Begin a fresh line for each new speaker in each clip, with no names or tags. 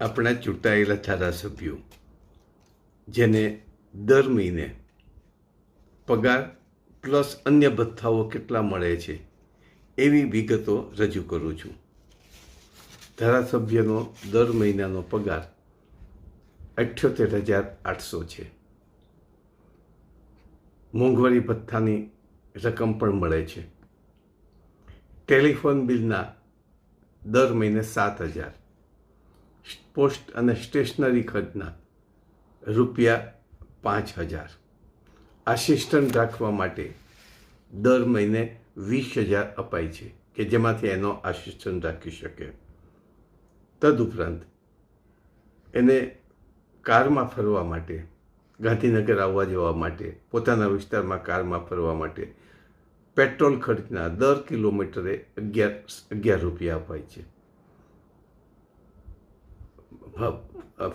આપણા ચૂંટાયેલા ધારાસભ્યો જેને દર મહિને પગાર પ્લસ અન્ય ભથ્થાઓ કેટલા મળે છે એવી વિગતો રજૂ કરું છું. ધારાસભ્યનો દર મહિનાનો પગાર 78,800 છે. મોંઘવારી ભથ્થાની રકમ પણ મળે છે. ટેલિફોન બિલના દર મહિને 7,000, પોસ્ટ અને સ્ટેશનરી ખર્ચના ₹5,000, આસિસ્ટન્ટ રાખવા માટે દર મહિને 20,000 અપાય છે કે જેમાંથી એનો આસિસ્ટન્ટ રાખી શકે. તદુપરાંત એને કારમાં ફરવા માટે, ગાંધીનગર આવવા જવા માટે, પોતાના વિસ્તારમાં કારમાં ફરવા માટે પેટ્રોલ ખર્ચના દર કિલોમીટરે 11 રૂપિયા અપાય છે.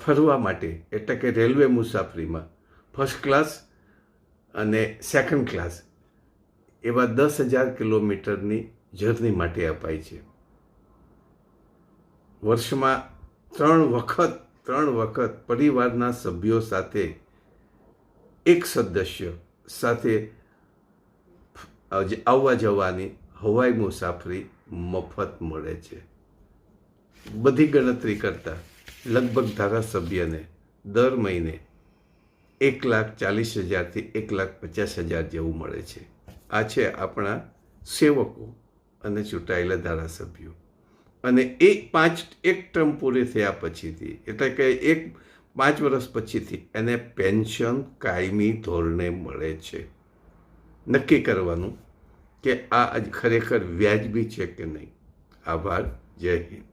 ફરવા માટે એટલે કે રેલવે મુસાફરીમાં ફર્સ્ટ ક્લાસ અને સેકન્ડ ક્લાસ એવા 10,000 કિલોમીટરની જર્ની માટે અપાય છે. વર્ષમાં 3 વખત પરિવારના સભ્યો સાથે એક સદસ્ય સાથે આવવા જવાની હવાઈ મુસાફરી મફત મળે છે. બધી ગણતરી કરતાં લગભગ ધારાસભ્યને દર મહિને 1,40,000 થી 1,50,000 જેવું મળે છે. આ છે આપણા સેવકો અને ચૂંટાયેલા ધારાસભ્યો. અને એક ટર્મ પૂરી થયા પછીથી એટલે કે 5 વર્ષ પછીથી એને પેન્શન કાયમી ધોરણે મળે છે. નક્કી કરવાનું કે આ ખરેખર વ્યાજબી છે કે નહીં. આભાર. જય હિન્દ.